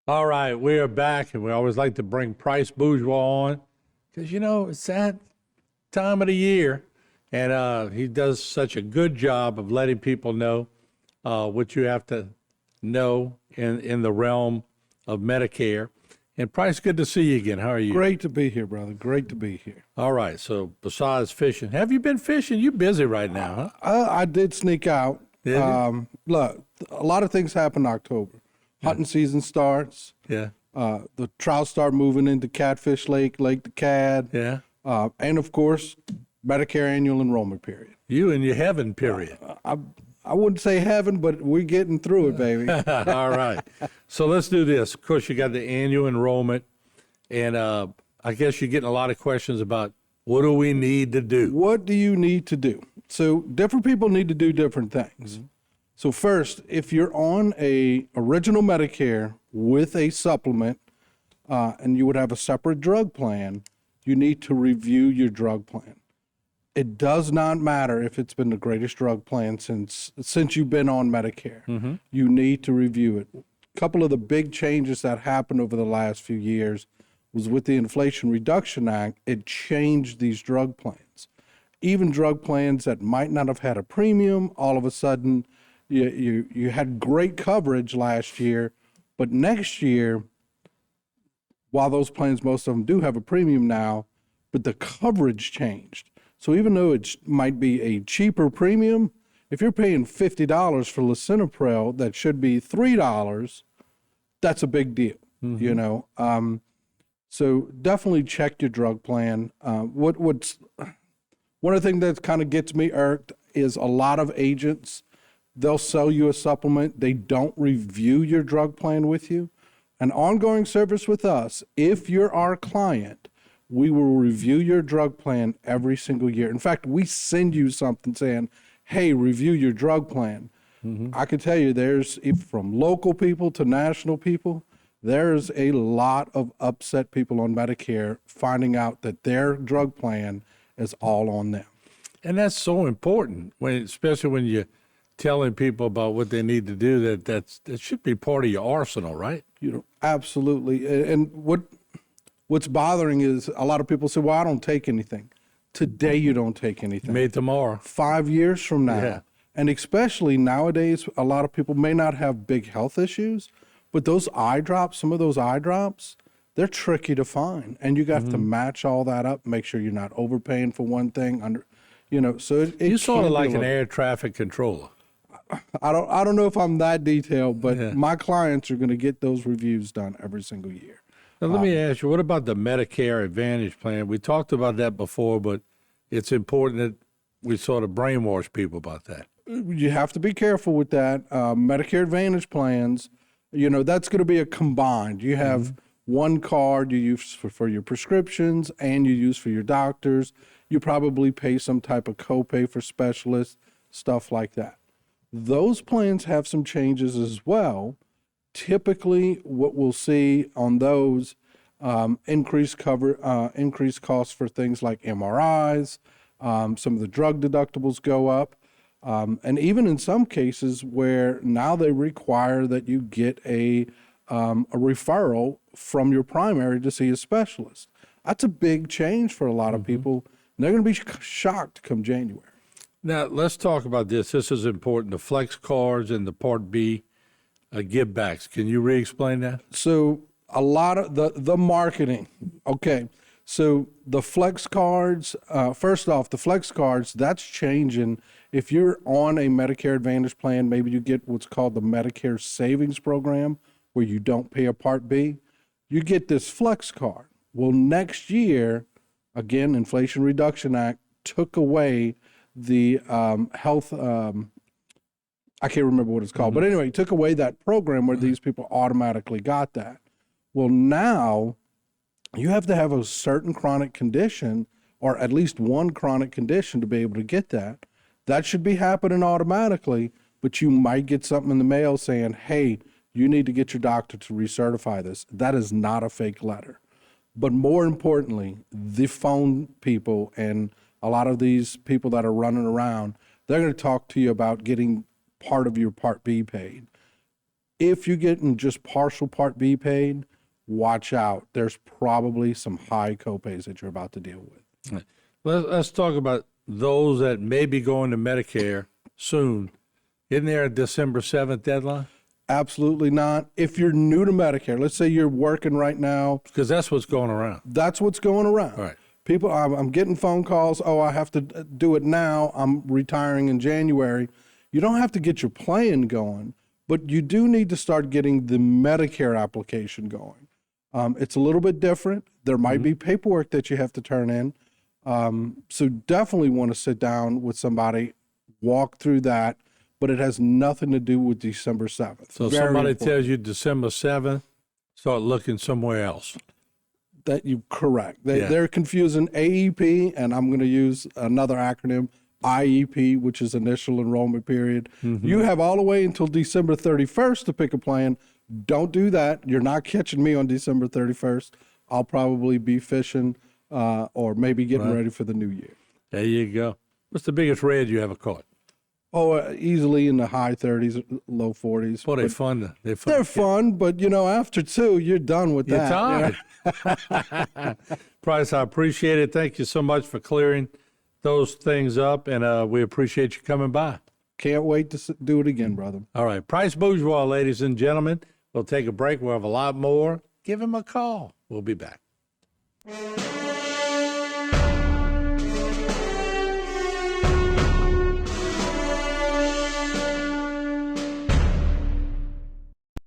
All right, we are back, and we always like to bring Price Bourgeois on because it's that time of the year, and he does such a good job of letting people know what you have to know in the realm of Medicare. And Price, good to see you again. How are you? Great to be here, brother. Great to be here. All right. So besides fishing, have you been fishing? You busy right now, huh? I did sneak out. Did you? Look, a lot of things happen in October. Hunting season starts. Yeah. The trout start moving into Catfish Lake, Lake the Cad. Yeah. And of course, Medicare annual enrollment period. You and your heaven period. I wouldn't say heaven, but we're getting through it, baby. All right. So let's do this. Of course, you got the annual enrollment, and I guess you're getting a lot of questions about what do we need to do? What do you need to do? So different people need to do different things. So first, if you're on a original Medicare with a supplement, and you would have a separate drug plan, you need to review your drug plan. It does not matter if it's been the greatest drug plan since you've been on Medicare. You need to review it. A couple of the big changes that happened over the last few years was with the Inflation Reduction Act. It changed these drug plans. Even drug plans that might not have had a premium, all of a sudden, you had great coverage last year, but next year, while those plans, most of them do have a premium now, but the coverage changed. So even though it might be a cheaper premium, if you're paying $50 for lisinopril that should be $3, that's a big deal, you know. So definitely check your drug plan. What's one of the things that kind of gets me irked is a lot of agents, they'll sell you a supplement. They don't review your drug plan with you. An ongoing service with us, if you're our client, we will review your drug plan every single year. In fact, we send you something saying, hey, review your drug plan. I can tell you there's, from local people to national people, there's a lot of upset people on Medicare finding out that their drug plan is all on them. And that's so important, especially when you're telling people about what they need to do. That should be part of your arsenal, right? Absolutely. And what's bothering is a lot of people say, well, I don't take anything. Today you don't take anything. Maybe tomorrow. 5 years from now. Yeah. And especially nowadays, a lot of people may not have big health issues, but those eye drops, some of those eye drops, they're tricky to find. And you got to match all that up, make sure you're not overpaying for one thing. So it You're sort of can be like a an little- air traffic controller. I don't know if I'm that detailed, but my clients are going to get those reviews done every single year. Now, let me ask you, what about the Medicare Advantage plan? We talked about that before, but it's important that we sort of brainwash people about that. You have to be careful with that. Medicare Advantage plans, that's going to be a combined. You have one card you use for your prescriptions and you use for your doctors. You probably pay some type of copay for specialists, stuff like that. Those plans have some changes as well. Typically, what we'll see on those increased costs for things like MRIs. Some of the drug deductibles go up. And even in some cases where now they require that you get a referral from your primary to see a specialist. That's a big change for a lot of people. And they're going to be shocked come January. Now, let's talk about this. This is important. The flex cards and the Part B give backs. Can you re-explain that? So a lot of the marketing. Okay. So the flex cards, first off, the flex cards, that's changing. If you're on a Medicare Advantage plan, maybe you get what's called the Medicare Savings Program, where you don't pay a Part B. You get this flex card. Well, next year, again, Inflation Reduction Act took away the health, I can't remember what it's called, but anyway, it took away that program where these people automatically got that. Well, now you have to have a certain chronic condition or at least one chronic condition to be able to get that. That should be happening automatically, but you might get something in the mail saying, hey, you need to get your doctor to recertify this. That is not a fake letter. But more importantly, the phone people and a lot of these people that are running around, they're going to talk to you about getting part of your Part B paid. If you're getting just partial Part B paid, watch out. There's probably some high copays that you're about to deal with. Let's talk about those that may be going to Medicare soon. Isn't there a December 7th deadline? Absolutely not. If you're new to Medicare, let's say you're working right now, Because that's what's going around. that's what's going around. Right. People, I'm getting phone calls. Oh, I have to do it now. I'm retiring in January. You don't have to get your plan going, but you do need to start getting the Medicare application going. It's a little bit different. There might be paperwork that you have to turn in. So definitely want to sit down with somebody, walk through that, but it has nothing to do with December 7th. So if Very somebody important. tells you December 7th, start looking somewhere else. That you correct. Yeah. They're confusing AEP, and I'm going to use another acronym, IEP, which is initial enrollment period. You have all the way until December 31st to pick a plan. Don't do that. You're not catching me on December 31st. I'll probably be fishing or maybe getting ready for the new year. There you go. What's the biggest red you ever caught? Oh, easily in the high 30s, low 40s. Boy, they're But fun. They're fun. they're fun, but after 2, you're done with You're that. tired. Price, I appreciate it. Thank you so much for clearing those things up, and we appreciate you coming by. Can't wait to do it again, brother. All right, Price Bourgeois, ladies and gentlemen. We'll take a break. We'll have a lot more. Give him a call. We'll be back.